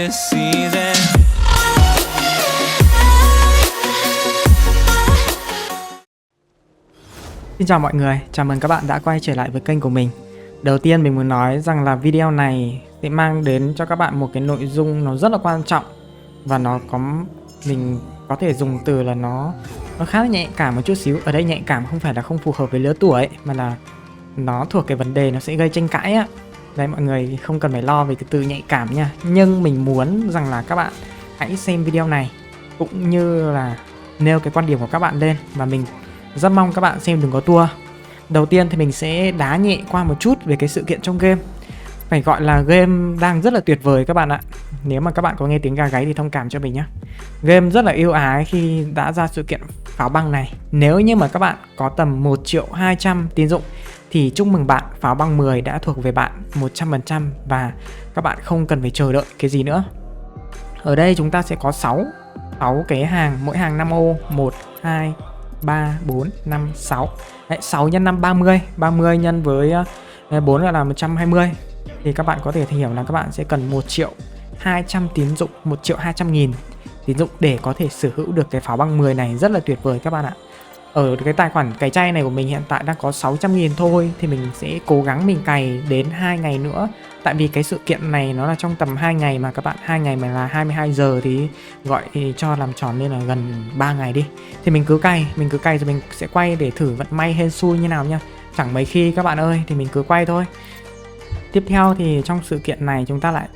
this season. Xin chào mọi người, chào mừng các bạn đã quay trở lại với kênh của mình. Đầu tiên mình muốn nói rằng là video này sẽ mang đến cho các bạn một cái nội dung nó rất là quan trọng. Và mình có thể dùng từ là nó khá là nhạy cảm một chút xíu. Ở đây nhạy cảm không phải là không phù hợp với lứa tuổi, mà là nó thuộc cái vấn đề nó sẽ gây tranh cãi á. Đây, mọi người không cần phải lo về cái từ nhạy cảm nha. Nhưng mình muốn rằng là các bạn hãy xem video này cũng như là nêu cái quan điểm của các bạn lên. Và mình rất mong các bạn xem đừng có tua. Đầu tiên thì mình sẽ đá nhẹ qua một chút về cái sự kiện trong game. Phải gọi là game đang rất là tuyệt vời các bạn ạ. Nếu mà các bạn có nghe tiếng gà gáy thì thông cảm cho mình nhé. Game rất là yêu ái khi đã ra sự kiện pháo băng này. Nếu như mà các bạn có tầm 1.200.000 tín dụng thì chúc mừng bạn, pháo băng 10 đã thuộc về bạn 100%. Và các bạn không cần phải chờ đợi cái gì nữa. Ở đây chúng ta sẽ có 6 cái hàng, mỗi hàng 5 ô. 1, 2, 3, 4, 5, 6. Đấy, 6 x 5 30, 30 nhân với 4 là 120. Thì các bạn có thể hiểu là các bạn sẽ cần 1.200.000 tín dụng, 1.200.000 tín dụng để có thể sở hữu được cái pháo băng 10 này, rất là tuyệt vời các bạn ạ. Ở cái tài khoản cày chay này của mình hiện tại đang có 600.000 thôi, thì mình sẽ cố gắng mình cày đến 2 ngày nữa. Tại vì cái sự kiện này nó là trong tầm 2 ngày mà các bạn, 2 ngày mà là 22 giờ thì gọi thì cho làm tròn nên là gần 3 ngày đi. Thì mình cứ cày rồi mình sẽ quay để thử vận may hên xui như nào nha. Chẳng mấy khi các bạn ơi, thì mình cứ quay thôi. Tiếp theo thì trong sự kiện này chúng ta lại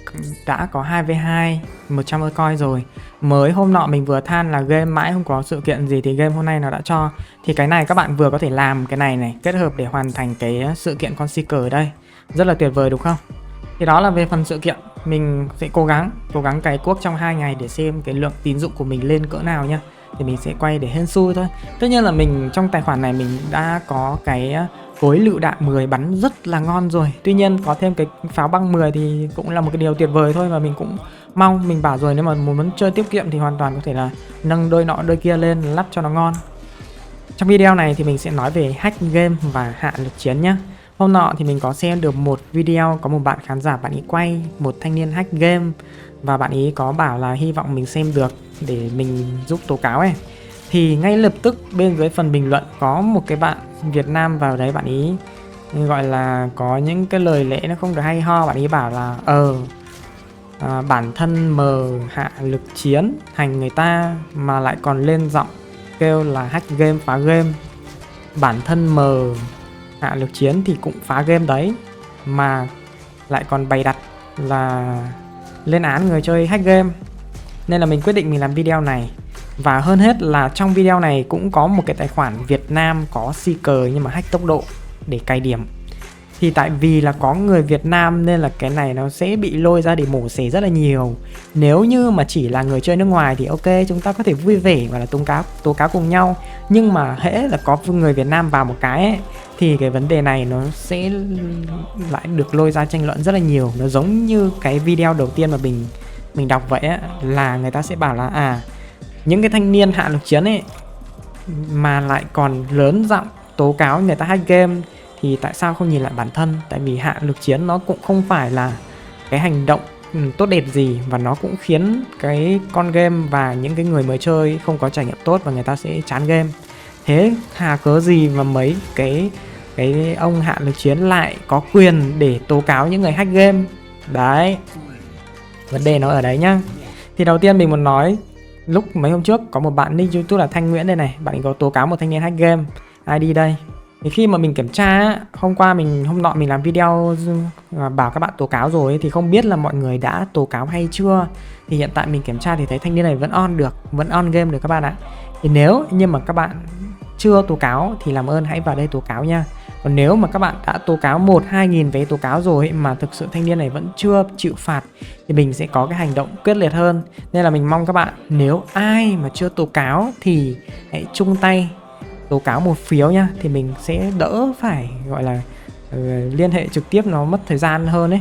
đã có 2v2 100 coin rồi. Mới hôm nọ mình vừa than là game mãi không có sự kiện gì thì game hôm nay nó đã cho. Thì cái này các bạn vừa có thể làm cái này kết hợp để hoàn thành cái sự kiện con seeker ở đây. Rất là tuyệt vời đúng không? Thì đó là về phần sự kiện. Mình sẽ cố gắng cày cuốc trong 2 ngày để xem cái lượng tín dụng của mình lên cỡ nào nha. Thì mình sẽ quay để hên xui thôi. Tất nhiên là mình trong tài khoản này mình đã có cái cối lựu đạn 10 bắn rất là ngon rồi. Tuy nhiên có thêm cái pháo băng 10 thì cũng là một cái điều tuyệt vời thôi. Và mình cũng mong, mình bảo rồi, nếu mà muốn chơi tiết kiệm thì hoàn toàn có thể là nâng đôi nọ đôi kia lên, lắp cho nó ngon. Trong video này thì mình sẽ nói về hack game và hạ lực chiến nhé. Hôm nọ thì mình có xem được một video, có một bạn khán giả, bạn ấy quay một thanh niên hack game. Và bạn ấy có bảo là hy vọng mình xem được để mình giúp tố cáo ấy. Thì ngay lập tức bên dưới phần bình luận có một cái bạn Việt Nam vào đấy, bạn ấy gọi là có những cái lời lẽ nó không được hay ho. Bạn ấy bảo là bản thân mờ hạ lực chiến hành người ta mà lại còn lên giọng kêu là hack game, phá game. Bản thân mờ hạ lực chiến thì cũng phá game đấy, mà lại còn bày đặt là lên án người chơi hack game. Nên là mình quyết định mình làm video này. Và hơn hết là trong video này cũng có một cái tài khoản Việt Nam có seeker nhưng mà hack tốc độ để cày điểm. Thì tại vì là có người Việt Nam nên là cái này nó sẽ bị lôi ra để mổ xẻ rất là nhiều. Nếu như mà chỉ là người chơi nước ngoài thì ok, chúng ta có thể vui vẻ và là tố cáo cùng nhau. Nhưng mà hễ là có người Việt Nam vào một cái ấy, thì cái vấn đề này nó sẽ lại được lôi ra tranh luận rất là nhiều. Nó giống như cái video đầu tiên mà mình đọc vậy á, là người ta sẽ bảo là những cái thanh niên hạ lực chiến ấy mà lại còn lớn giọng tố cáo người ta hack game thì tại sao không nhìn lại bản thân. Tại vì hạ lực chiến nó cũng không phải là cái hành động tốt đẹp gì, và nó cũng khiến cái con game và những cái người mới chơi không có trải nghiệm tốt và người ta sẽ chán game. Thế hà cớ gì mà mấy cái ông hạ lực chiến lại có quyền để tố cáo những người hack game. Đấy, vấn đề nó ở đấy nhá. Thì đầu tiên mình muốn nói, lúc mấy hôm trước có một bạn nick YouTube là Thanh Nguyễn đây này, bạn ấy có tố cáo một thanh niên hack game. ID đây. Thì khi mà mình kiểm tra, hôm nọ mình làm video bảo các bạn tố cáo rồi thì không biết là mọi người đã tố cáo hay chưa. Thì hiện tại mình kiểm tra thì thấy thanh niên này vẫn on game được các bạn ạ. Thì nếu như mà các bạn chưa tố cáo thì làm ơn hãy vào đây tố cáo nha. Còn nếu mà các bạn đã tố cáo 1-2 nghìn vé tố cáo rồi mà thực sự thanh niên này vẫn chưa chịu phạt thì mình sẽ có cái hành động quyết liệt hơn. Nên là mình mong các bạn, nếu ai mà chưa tố cáo thì hãy chung tay tố cáo một phiếu nha. Thì mình sẽ đỡ phải gọi là liên hệ trực tiếp, nó mất thời gian hơn ấy.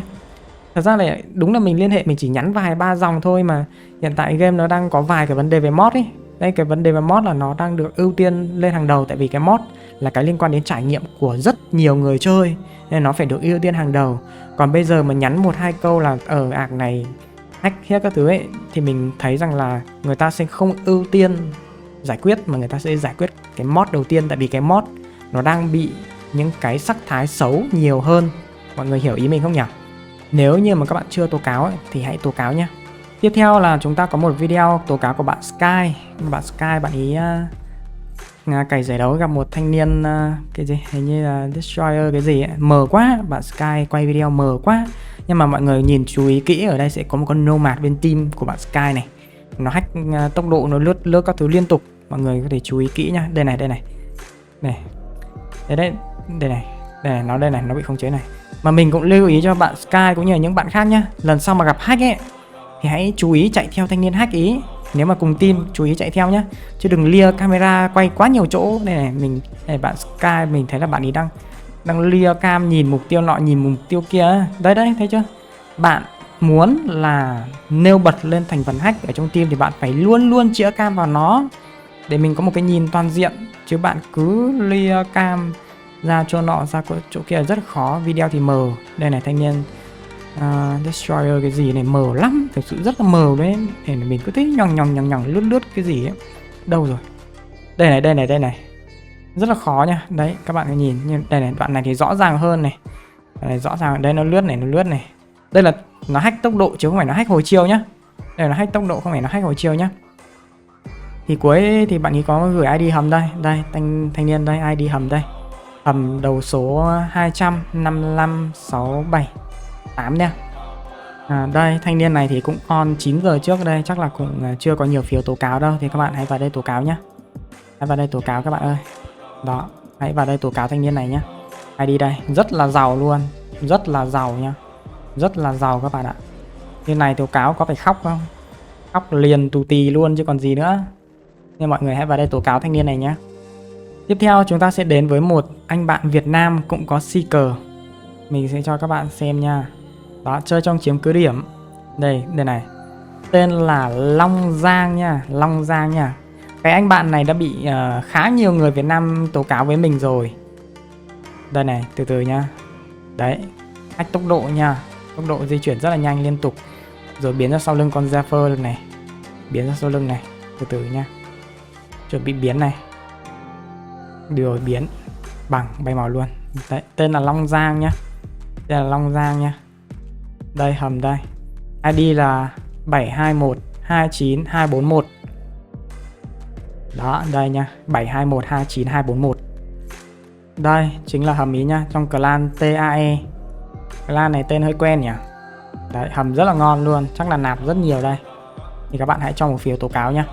Thật ra là đúng là mình liên hệ, mình chỉ nhắn vài ba dòng thôi mà hiện tại game nó đang có vài cái vấn đề về mod ấy. Đây, cái vấn đề về mod là nó đang được ưu tiên lên hàng đầu. Tại vì cái mod là cái liên quan đến trải nghiệm của rất nhiều người chơi nên nó phải được ưu tiên hàng đầu. Còn bây giờ mà nhắn 1-2 câu là ở ạc này hack hết các thứ ấy, thì mình thấy rằng là người ta sẽ không ưu tiên giải quyết mà người ta sẽ giải quyết cái mod đầu tiên, tại vì cái mod nó đang bị những cái sắc thái xấu nhiều hơn. Mọi người hiểu ý mình không nhỉ? Nếu như mà các bạn chưa tố cáo ấy, thì hãy tố cáo nhé. Tiếp theo là chúng ta có một video tố cáo của bạn Sky. Bạn Sky, bạn ý cày giải đấu gặp một thanh niên cái gì hình như là Destroyer cái gì ấy, mờ quá. Bạn Sky quay video mờ quá. Nhưng mà mọi người nhìn chú ý kỹ, ở đây sẽ có một con Nomad bên team của bạn Sky này. Nó hack tốc độ, nó lướt các thứ liên tục. Mọi người có thể chú ý kỹ nhá. Đây này. Này. Đây này, nó bị khống chế này. Mà mình cũng lưu ý cho bạn Sky cũng như là những bạn khác nhá. Lần sau mà gặp hack ấy thì hãy chú ý chạy theo thanh niên hack ý. Nếu mà cùng team chú ý chạy theo nhá, chứ đừng lia camera quay quá nhiều chỗ. Đây này, bạn Sky mình thấy là bạn ý đang lia cam nhìn mục tiêu nọ nhìn mục tiêu kia. Đây thấy chưa? Bạn muốn là nêu bật lên thành phần hack ở trong team thì bạn phải luôn chĩa cam vào nó để mình có một cái nhìn toàn diện, chứ bạn cứ lia cam ra chỗ nọ ra chỗ kia rất khó, video thì mờ. Đây này, thanh niên Destroyer cái gì này mờ lắm, thực sự rất là mờ đấy. Để mình cứ thấy nhòng lướt cái gì ấy. Đâu rồi? Đây này. Rất là khó nha. Đấy, các bạn hãy nhìn. Nhưng đây này, đoạn này thì rõ ràng hơn này. Đây, rõ ràng đây nó lướt này. Đây là nó hack tốc độ chứ không phải nó hack hồi chiêu nhá. Đây là hack tốc độ không phải nó hack hồi chiêu nhá. Thì cuối thì bạn ấy có gửi ID hầm đây. Đây, thanh niên đây, ID hầm đây. Hầm đầu số 200 55678 nha. Đây, thanh niên này thì cũng on 9 giờ trước đây, chắc là cũng chưa có nhiều phiếu tố cáo đâu. Thì các bạn hãy vào đây tố cáo nhé. Hãy vào đây tố cáo các bạn ơi. Đó, hãy vào đây tố cáo thanh niên này nhé. ID đây, rất là giàu luôn. Rất là giàu nha. Rất là giàu các bạn ạ. Như này tố cáo có phải khóc không? Khóc liền tù tì luôn chứ còn gì nữa. Nên mọi người hãy vào đây tố cáo thanh niên này nhé. Tiếp theo chúng ta sẽ đến với một anh bạn Việt Nam cũng có Seeker. Mình sẽ cho các bạn xem nha. Đó, chơi trong chiếm cứ điểm. Đây này. Tên là Long Giang nha. Long Giang nha. Cái anh bạn này đã bị khá nhiều người Việt Nam tố cáo với mình rồi. Đây này, từ từ nha. Đấy, hack tốc độ nha. Tốc độ di chuyển rất là nhanh liên tục. Rồi biến ra sau lưng con Zephyr này. Biến ra sau lưng này. Từ từ nha. Chuẩn bị biến này. Điều biến bằng bay màu luôn. Đấy, tên là Long Giang nhá. Đây là Long Giang nha. Đây, hầm đây. ID là 721292241. Đó, đây nha, 721292241. Đây chính là hầm ý nha, trong clan TAE. Clan này tên hơi quen nhỉ. Đấy, hầm rất là ngon luôn, chắc là nạp rất nhiều đây. Thì các bạn hãy cho một phiếu tố cáo nhá.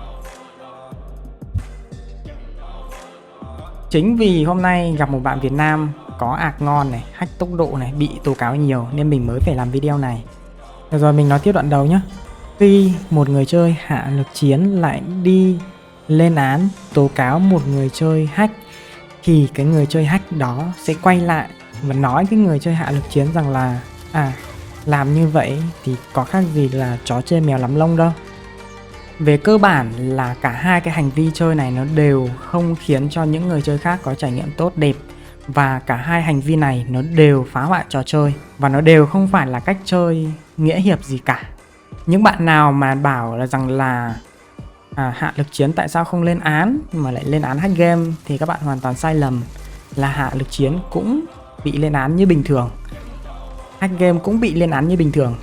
Chính vì hôm nay gặp một bạn Việt Nam có ạc ngon này, hack tốc độ này, bị tố cáo nhiều nên mình mới phải làm video này. Được rồi, mình nói tiếp đoạn đầu nhé. Khi một người chơi hạ lực chiến lại đi lên án tố cáo một người chơi hack, thì cái người chơi hack đó sẽ quay lại và nói cái người chơi hạ lực chiến rằng là làm như vậy thì có khác gì là chó chê mèo lắm lông đâu. Về cơ bản là cả hai cái hành vi chơi này nó đều không khiến cho những người chơi khác có trải nghiệm tốt đẹp. Và cả hai hành vi này nó đều phá hoại trò chơi. Và nó đều không phải là cách chơi nghĩa hiệp gì cả. Những bạn nào mà bảo là rằng là hạ lực chiến tại sao không lên án mà lại lên án hack game thì các bạn hoàn toàn sai lầm. Là hạ lực chiến cũng bị lên án như bình thường, hack game cũng bị lên án như bình thường.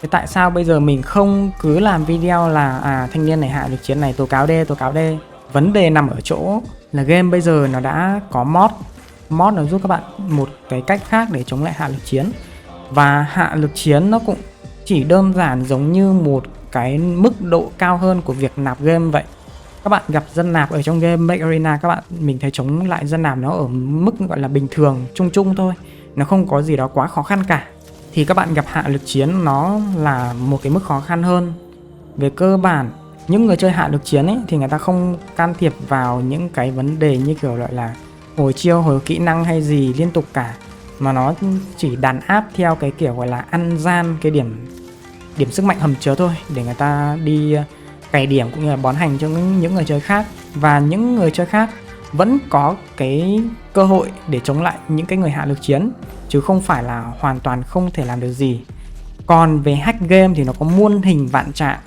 Thế tại sao bây giờ mình không cứ làm video là thanh niên này hạ lực chiến này tố cáo đê. Vấn đề nằm ở chỗ là game bây giờ nó đã có mod nó giúp các bạn một cái cách khác để chống lại hạ lực chiến. Và hạ lực chiến nó cũng chỉ đơn giản giống như một cái mức độ cao hơn của việc nạp game vậy. Các bạn gặp dân nạp ở trong game Make Arena, mình thấy chống lại dân nạp nó ở mức gọi là bình thường, chung thôi. Nó không có gì đó quá khó khăn cả. Thì các bạn gặp hạ lực chiến nó là một cái mức khó khăn hơn. Về cơ bản, những người chơi hạ lực chiến ấy thì người ta không can thiệp vào những cái vấn đề như kiểu là hồi chiêu, hồi kỹ năng hay gì liên tục cả. Mà nó chỉ đàn áp theo cái kiểu gọi là ăn gian cái điểm sức mạnh hầm chứa thôi, để người ta đi cày điểm cũng như là bón hành cho những người chơi khác. Và những người chơi khác vẫn có cái cơ hội để chống lại những cái người hạ lực chiến, chứ không phải là hoàn toàn không thể làm được gì. Còn về hack game thì nó có muôn hình vạn trạng,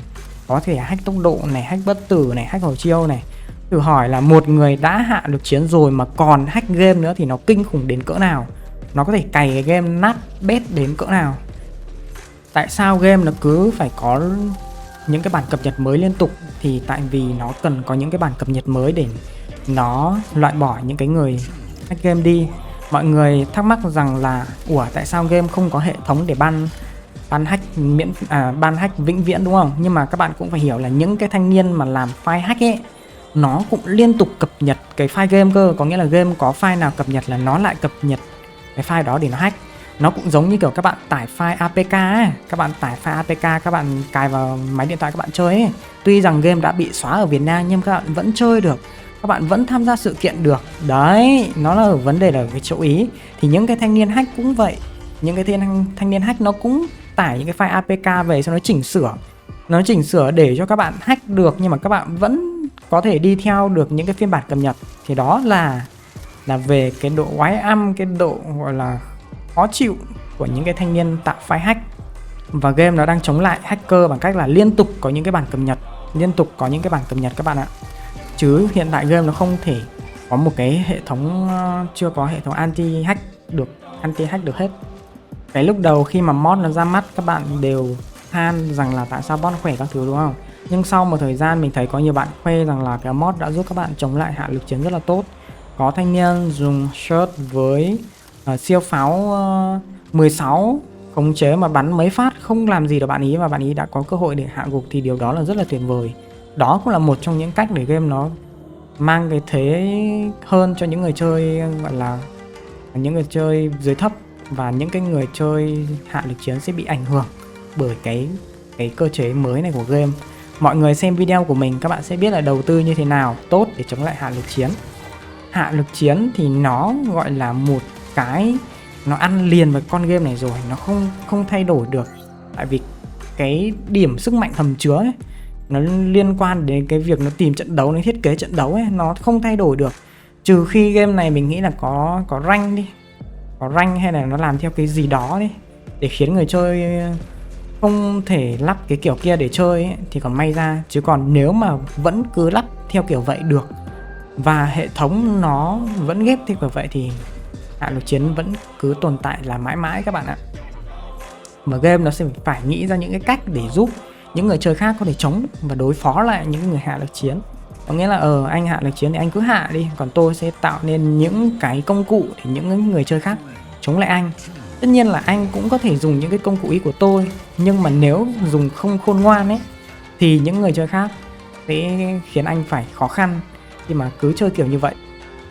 có thể hack tốc độ này, hack bất tử này, hack hồi chiêu này. Thử hỏi là một người đã hạ lực chiến rồi mà còn hack game nữa thì nó kinh khủng đến cỡ nào, nó có thể cày cái game nát bét đến cỡ nào. Tại sao game nó cứ phải có những cái bản cập nhật mới liên tục? Thì tại vì nó cần có những cái bản cập nhật mới để nó loại bỏ những cái người hack game đi. Mọi người thắc mắc rằng là tại sao game không có hệ thống để ban hack vĩnh viễn, đúng không? Nhưng mà các bạn cũng phải hiểu là những cái thanh niên mà làm file hack ấy, nó cũng liên tục cập nhật cái file game cơ. Có nghĩa là game có file nào cập nhật là nó lại cập nhật cái file đó để nó hack. Nó cũng giống như kiểu các bạn tải file APK ấy. Các bạn tải file APK, các bạn cài vào máy điện thoại các bạn chơi ấy. Tuy rằng game đã bị xóa ở Việt Nam nhưng các bạn vẫn chơi được, các bạn vẫn tham gia sự kiện được. Đấy, nó là vấn đề là cái chỗ ý. Thì những cái thanh niên hack cũng vậy. Những cái thanh niên hack nó cũng tải những cái file APK về, xong nó chỉnh sửa để cho các bạn hack được, nhưng mà các bạn vẫn có thể đi theo được những cái phiên bản cập nhật. Thì đó là về cái độ oái âm, cái độ gọi là khó chịu của những cái thanh niên tạo file hack. Và game nó đang chống lại hacker bằng cách là liên tục có những cái bản cập nhật, các bạn ạ. Chứ hiện tại game nó không thể có một cái hệ thống, chưa có hệ thống anti hack được hết. Cái lúc đầu khi mà mod nó ra mắt, các bạn đều than rằng là tại sao bot khỏe các thứ, đúng không? Nhưng sau một thời gian mình thấy có nhiều bạn khoe rằng là cái mod đã giúp các bạn chống lại hạ lực chiến rất là tốt. Có thanh niên dùng shirt với siêu pháo 16 khống chế mà bắn mấy phát không làm gì được bạn ý, và bạn ý đã có cơ hội để hạ gục, thì điều đó là rất là tuyệt vời. Đó cũng là một trong những cách để game nó mang cái thế hơn cho những người chơi, gọi là những người chơi dưới thấp, và những cái người chơi hạ lực chiến sẽ bị ảnh hưởng bởi cái cơ chế mới này của game. Mọi người xem video của mình các bạn sẽ biết là đầu tư như thế nào tốt để chống lại hạ lực chiến. Hạ lực chiến thì nó gọi là một cái, nó ăn liền với con game này rồi, nó không thay đổi được. Tại vì cái điểm sức mạnh thầm chứa ấy, nó liên quan đến cái việc nó tìm trận đấu, nó thiết kế trận đấu ấy, nó không thay đổi được. Trừ khi game này mình nghĩ là có rank đi, có rank hay là nó làm theo cái gì đó đi để khiến người chơi không thể lắp cái kiểu kia để chơi ấy, thì còn may ra. Chứ còn nếu mà vẫn cứ lắp theo kiểu vậy được và hệ thống nó vẫn ghép theo kiểu vậy thì hạ lực chiến vẫn cứ tồn tại là mãi mãi các bạn ạ. Mà game nó sẽ phải nghĩ ra những cái cách để giúp những người chơi khác có thể chống và đối phó lại những người hạ lực chiến. Có nghĩa là anh hạ lực chiến thì anh cứ hạ đi, còn tôi sẽ tạo nên những cái công cụ để những người chơi khác chống lại anh. Tất nhiên là anh cũng có thể dùng những cái công cụ ý của tôi, nhưng mà nếu dùng không khôn ngoan ấy thì những người chơi khác sẽ khiến anh phải khó khăn khi mà cứ chơi kiểu như vậy.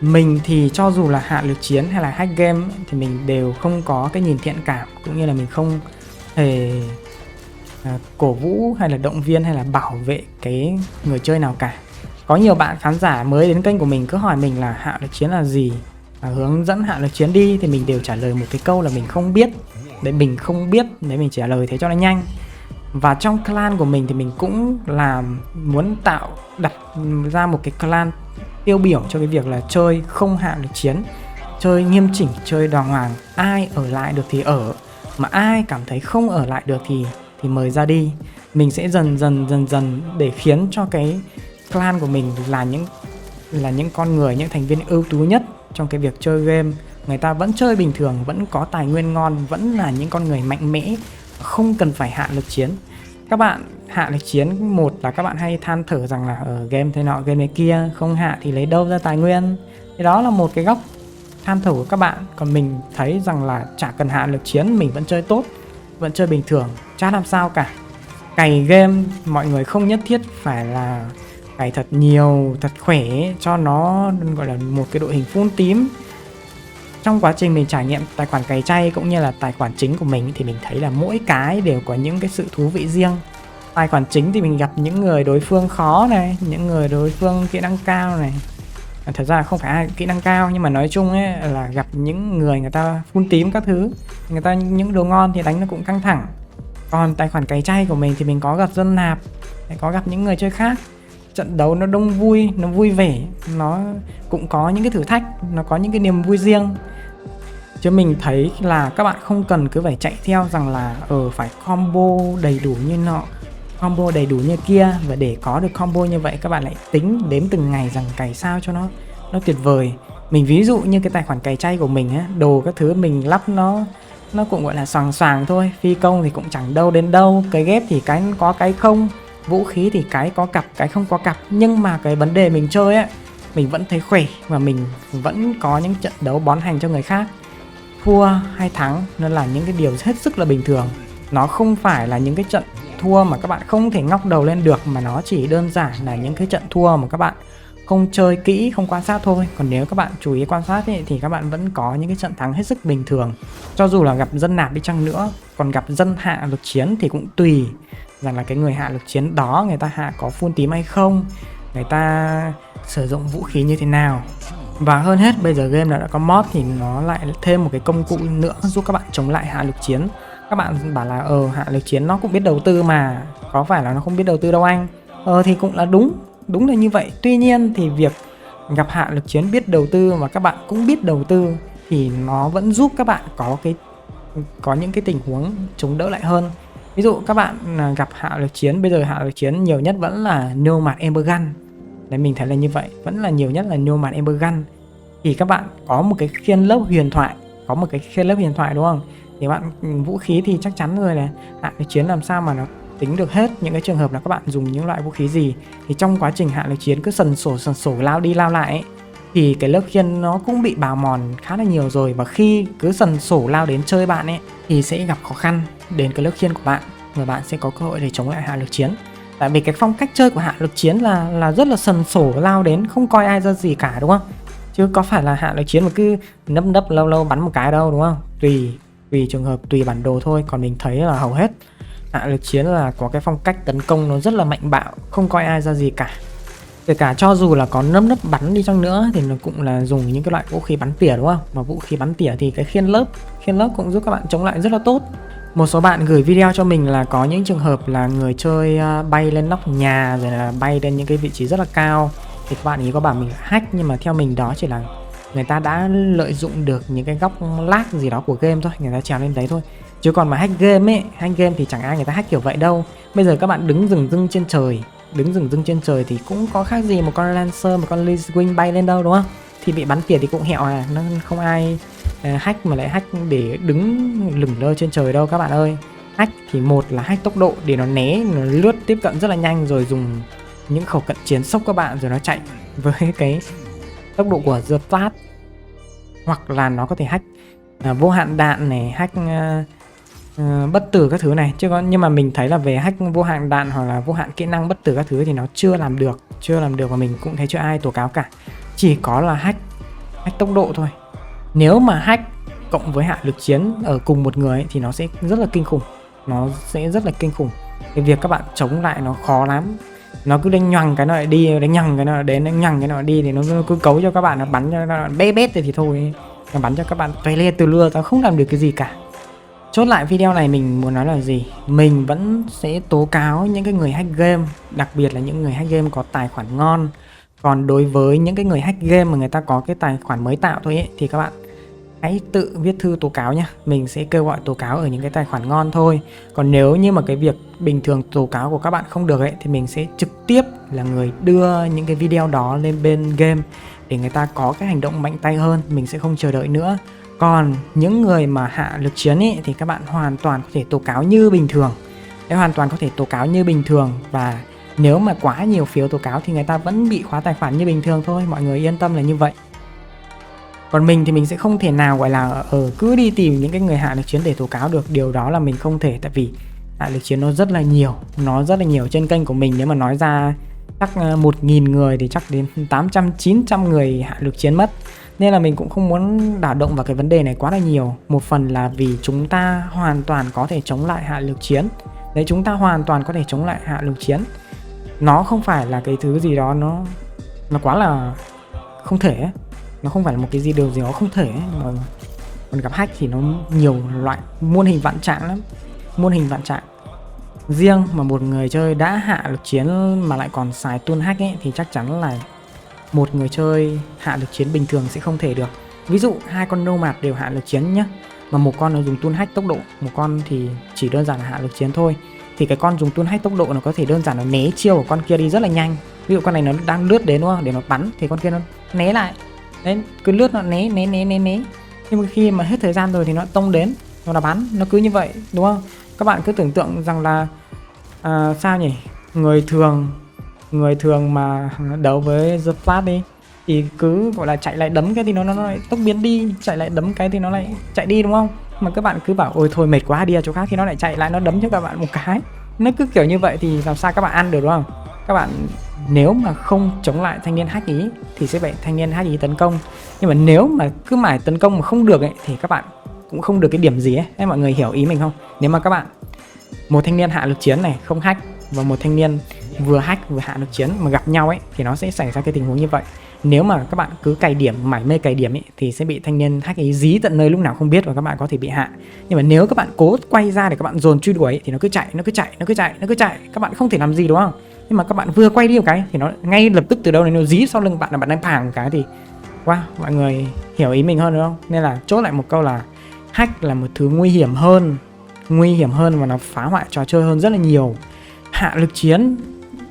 Mình thì cho dù là hạ lực chiến hay là hack game thì mình đều không có cái nhìn thiện cảm, cũng như là mình không hề cổ vũ hay là động viên hay là bảo vệ cái người chơi nào cả. Có nhiều bạn khán giả mới đến kênh của mình cứ hỏi mình là hạ lực chiến là gì, hướng dẫn hạ lực chiến đi, thì mình đều trả lời một cái câu là mình không biết. Để mình trả lời thế cho nó nhanh. Và trong clan của mình thì mình cũng muốn đặt ra một cái clan tiêu biểu cho cái việc là chơi không hạ lực chiến, chơi nghiêm chỉnh, chơi đàng hoàng. Ai ở lại được thì ở, mà ai cảm thấy không ở lại được thì mời ra đi. Mình sẽ dần dần để khiến cho cái clan của mình là những con người, những thành viên ưu tú nhất trong cái việc chơi game. Người ta vẫn chơi bình thường, vẫn có tài nguyên ngon, vẫn là những con người mạnh mẽ, không cần phải hạ lực chiến. Các bạn hạ lực chiến, một là các bạn hay than thở rằng là ở game thế nọ game thế kia, không hạ thì lấy đâu ra tài nguyên. Thì đó là một cái góc than thở của các bạn. Còn mình thấy rằng là chả cần hạ lực chiến, mình vẫn chơi tốt, vẫn chơi bình thường, chả làm sao cả. Cày game mọi người không nhất thiết phải là cày thật nhiều, thật khỏe cho nó gọi là một cái đội hình full tím. Trong quá trình mình trải nghiệm tài khoản cày chay cũng như là tài khoản chính của mình thì mình thấy là mỗi cái đều có những cái sự thú vị riêng. Tài khoản chính thì mình gặp những người đối phương khó này, những người đối phương kỹ năng cao này. Thật ra không phải ai kỹ năng cao, nhưng mà nói chung ấy là gặp những người ta full tím các thứ, người ta những đồ ngon thì đánh nó cũng căng thẳng. Còn tài khoản cày chay của mình thì mình có gặp dân nạp, có gặp những người chơi khác. Trận đấu nó đông vui, nó vui vẻ, nó cũng có những cái thử thách, nó có những cái niềm vui riêng. Chứ mình thấy là các bạn không cần cứ phải chạy theo rằng là phải combo đầy đủ như nọ, combo đầy đủ như kia, và để có được combo như vậy các bạn lại tính đếm từng ngày rằng cày sao cho nó tuyệt vời. Mình ví dụ như cái tài khoản cày chay của mình á, đồ các thứ mình lắp nó cũng gọi là xoàng xoàng thôi, phi công thì cũng chẳng đâu đến đâu, cái ghép thì cái có cái không, vũ khí thì cái có cặp cái không có cặp, nhưng mà cái vấn đề mình chơi á, mình vẫn thấy khỏe và mình vẫn có những trận đấu bón hành cho người khác. Thua hay thắng nó là những cái điều hết sức là bình thường. Nó không phải là những cái trận thua mà các bạn không thể ngóc đầu lên được, mà nó chỉ đơn giản là những cái trận thua mà các bạn không chơi kỹ, không quan sát thôi. Còn nếu các bạn chú ý quan sát ấy, thì các bạn vẫn có những cái trận thắng hết sức bình thường, cho dù là gặp dân nạp đi chăng nữa. Còn gặp dân hạ lực chiến thì cũng tùy rằng là cái người hạ lực chiến đó người ta hạ có full tím hay không, người ta sử dụng vũ khí như thế nào. Và hơn hết bây giờ game đã có mod thì nó lại thêm một cái công cụ nữa giúp các bạn chống lại hạ lực chiến. Các bạn bảo là hạ lực chiến nó cũng biết đầu tư mà, có phải là nó không biết đầu tư đâu anh. Thì cũng là đúng là như vậy. Tuy nhiên thì việc gặp hạ lực chiến biết đầu tư mà các bạn cũng biết đầu tư thì nó vẫn giúp các bạn có những cái tình huống chống đỡ lại hơn. Ví dụ các bạn gặp hạ lực chiến, bây giờ hạ lực chiến nhiều nhất vẫn là Nomad Ember Gun. Đấy, mình thấy là như vậy, vẫn là nhiều nhất là Nomad Ember Gun. Thì các bạn có một cái khiên lớp huyền thoại, đúng không? Thì bạn vũ khí thì chắc chắn rồi này, hạ lực chiến làm sao mà nó tính được hết những cái trường hợp là các bạn dùng những loại vũ khí gì. Thì trong quá trình hạ lực chiến cứ sần sổ lao đi lao lại ấy, thì cái lớp khiên nó cũng bị bào mòn khá là nhiều rồi. Và khi cứ sần sổ lao đến chơi bạn ấy thì sẽ gặp khó khăn đến cái lớp khiên của bạn, và bạn sẽ có cơ hội để chống lại hạ lực chiến. Tại vì cái phong cách chơi của hạ lực chiến là rất là sần sổ lao đến, không coi ai ra gì cả, đúng không? Chứ có phải là hạ lực chiến mà cứ nấp lâu lâu bắn một cái đâu, đúng không? Tùy trường hợp, tùy bản đồ thôi. Còn mình thấy là hầu hết hạ lực chiến là có cái phong cách tấn công nó rất là mạnh bạo, không coi ai ra gì cả. Kể cả cho dù là có nấp bắn đi chăng nữa thì nó cũng là dùng những cái loại vũ khí bắn tỉa, đúng không? Mà vũ khí bắn tỉa thì cái khiên lớp cũng giúp các bạn chống lại rất là tốt. Một số bạn gửi video cho mình là có những trường hợp là người chơi bay lên nóc nhà rồi là bay lên những cái vị trí rất là cao, thì các bạn ấy có bảo mình là hack, nhưng mà theo mình đó chỉ là người ta đã lợi dụng được những cái góc lag gì đó của game thôi, người ta trèo lên đấy thôi. Chứ còn mà hack game thì chẳng ai người ta hack kiểu vậy đâu. Bây giờ các bạn đứng rừng trên trời thì cũng có khác gì một con Lancer, một con Lee Wing bay lên đâu, đúng không? Thì bị bắn tỉa thì cũng hẹo à, nó không ai hack mà lại hack để đứng lửng lơ trên trời đâu các bạn ơi. Hack thì một là hack tốc độ để nó né, nó lướt tiếp cận rất là nhanh, rồi dùng những khẩu cận chiến sốc các bạn rồi nó chạy với cái tốc độ của The Flash. Hoặc là nó có thể hack vô hạn đạn này, hack bất tử các thứ này. Nhưng mà mình thấy là về hack vô hạn đạn hoặc là vô hạn kỹ năng bất tử các thứ thì nó chưa làm được, và mình cũng thấy chưa ai tố cáo cả. Chỉ có là hack tốc độ thôi. Nếu mà hack cộng với hạ lực chiến ở cùng một người ấy, thì nó sẽ rất là kinh khủng. Cái việc các bạn chống lại nó khó lắm. Nó cứ đánh nhoằng cái nó lại đi, đánh nhằng cái nó lại đến, đánh nhằng cái nó lại đi, thì nó cứ cấu cho các bạn, nó bắn cho các bạn bét thì thôi, nó bắn cho các bạn toè le từ lưa, tao không làm được cái gì cả. Chốt lại video này mình muốn nói là gì? Mình vẫn sẽ tố cáo những cái người hack game, đặc biệt là những người hack game có tài khoản ngon. Còn đối với những cái người hack game mà người ta có cái tài khoản mới tạo thôi ấy, thì các bạn hãy tự viết thư tố cáo nhá. Mình sẽ kêu gọi tố cáo ở những cái tài khoản ngon thôi. Còn nếu như mà cái việc bình thường tố cáo của các bạn không được ấy, thì mình sẽ trực tiếp là người đưa những cái video đó lên bên game để người ta có cái hành động mạnh tay hơn. Mình sẽ không chờ đợi nữa. Còn những người mà hạ lực chiến ấy, thì các bạn hoàn toàn có thể tố cáo như bình thường. Và nếu mà quá nhiều phiếu tố cáo thì người ta vẫn bị khóa tài khoản như bình thường thôi. Mọi người yên tâm là như vậy. Còn mình thì mình sẽ không thể nào gọi là cứ đi tìm những cái người hạ lực chiến để tố cáo được. Điều đó là mình không thể, tại vì hạ lực chiến nó rất là nhiều. Trên kênh của mình nếu mà nói ra chắc 1.000 người thì chắc đến 800-900 người hạ lực chiến mất. Nên là mình cũng không muốn đả động vào cái vấn đề này quá là nhiều. Một phần là vì chúng ta hoàn toàn có thể chống lại hạ lực chiến. Đấy, chúng ta hoàn toàn có thể chống lại hạ lực chiến. Nó không phải là cái thứ gì đó nó quá là không thể ấy. Nó không phải là một cái điều gì đó không thể ấy. Mà còn gặp hack thì nó nhiều loại, muôn hình vạn trạng. Riêng mà một người chơi đã hạ lực chiến mà lại còn xài tool hack ấy, thì chắc chắn là một người chơi hạ lực chiến bình thường sẽ không thể được. Ví dụ hai con nomad đều hạ lực chiến nhá, mà một con nó dùng tool hack tốc độ, một con thì chỉ đơn giản là hạ lực chiến thôi, thì cái con dùng tool hack tốc độ nó có thể đơn giản là né chiêu của con kia đi rất là nhanh. Ví dụ con này nó đang lướt đến đúng không, để nó bắn thì con kia nó né lại đấy, cứ lướt nó né. Nhưng mà khi mà hết thời gian rồi thì nó tông đến, nó bắn, nó cứ như vậy đúng không? Các bạn cứ tưởng tượng rằng là sao nhỉ, người thường mà đấu với The Flash đi thì cứ gọi là chạy lại đấm cái thì nó lại tốc biến đi, chạy lại đấm cái thì nó lại chạy đi đúng không? Mà các bạn cứ bảo ôi thôi mệt quá đi ở chỗ khác, thì nó lại chạy lại nó đấm cho các bạn một cái. Nó cứ kiểu như vậy thì làm sao các bạn ăn được đúng không? Các bạn nếu mà không chống lại thanh niên hack ý thì sẽ bị thanh niên hack ý tấn công. Nhưng mà nếu mà cứ mãi tấn công mà không được ấy thì các bạn cũng không được cái điểm gì ấy. Thế mọi người hiểu ý mình không? Nếu mà các bạn một thanh niên hạ lực chiến này không hack và một thanh niên vừa hack vừa hạ lực chiến mà gặp nhau ấy thì nó sẽ xảy ra cái tình huống như vậy. Nếu mà các bạn cứ cày điểm, mải mê cày điểm ấy thì sẽ bị thanh niên hack ấy dí tận nơi lúc nào không biết và các bạn có thể bị hạ. Nhưng mà nếu các bạn cố quay ra để các bạn dồn truy đuổi ấy, thì nó cứ chạy, các bạn không thể làm gì đúng không? Nhưng mà các bạn vừa quay đi một cái thì nó ngay lập tức từ đâu này nó dí sau lưng bạn là bạn đang phàng một cái thì wow, mọi người hiểu ý mình hơn đúng không? Nên là chốt lại một câu là hack là một thứ nguy hiểm hơn và nó phá hoại trò chơi hơn rất là nhiều. Hạ lực chiến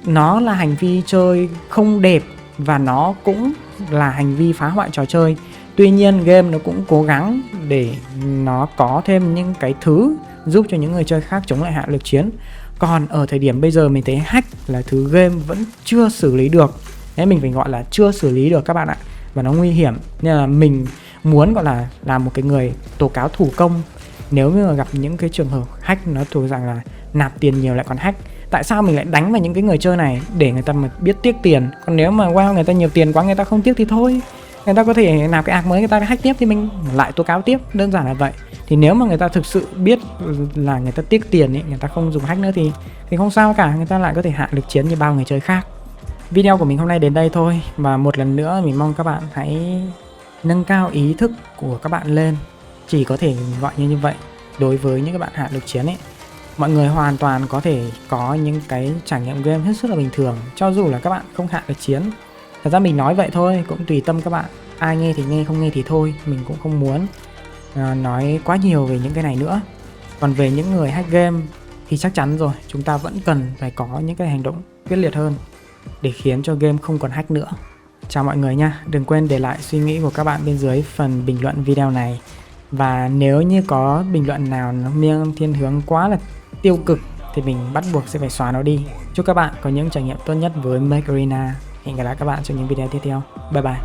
nó là hành vi chơi không đẹp và nó cũng là hành vi phá hoại trò chơi. Tuy nhiên game nó cũng cố gắng để nó có thêm những cái thứ giúp cho những người chơi khác chống lại hạ lực chiến. Còn ở thời điểm bây giờ mình thấy hack là thứ game vẫn chưa xử lý được. Thế mình phải gọi là chưa xử lý được các bạn ạ. Và nó nguy hiểm. Nên là mình muốn gọi là làm một cái người tố cáo thủ công. Nếu như mà gặp những cái trường hợp hack nó thuộc dạng là nạp tiền nhiều lại còn hack. Tại sao mình lại đánh vào những cái người chơi này để người ta mà biết tiếc tiền. Còn nếu mà wow người ta nhiều tiền quá người ta không tiếc thì thôi, người ta có thể nạp cái ạc mới người ta hack tiếp thì mình lại tố cáo tiếp, đơn giản là vậy. Thì nếu mà người ta thực sự biết là người ta tiếc tiền ấy, người ta không dùng hack nữa thì không sao cả, người ta lại có thể hạ lực chiến như bao người chơi khác. Video của mình hôm nay đến đây thôi, và một lần nữa mình mong các bạn hãy nâng cao ý thức của các bạn lên, chỉ có thể gọi như vậy. Đối với những các bạn hạ lực chiến ấy, mọi người hoàn toàn có thể có những cái trải nghiệm game hết sức là bình thường, cho dù là các bạn không hạ lực chiến. Thật ra mình nói vậy thôi, cũng tùy tâm các bạn, ai nghe thì nghe, không nghe thì thôi. Mình cũng không muốn nói quá nhiều về những cái này nữa. Còn về những người hack game thì chắc chắn rồi, chúng ta vẫn cần phải có những cái hành động quyết liệt hơn để khiến cho game không còn hack nữa. Chào mọi người nha, đừng quên để lại suy nghĩ của các bạn bên dưới phần bình luận video này. Và nếu như có bình luận nào nó mang thiên hướng quá là tiêu cực thì mình bắt buộc sẽ phải xóa nó đi. Chúc các bạn có những trải nghiệm tốt nhất với Mech Arena. Hẹn gặp lại các bạn trong những video tiếp theo. Bye bye.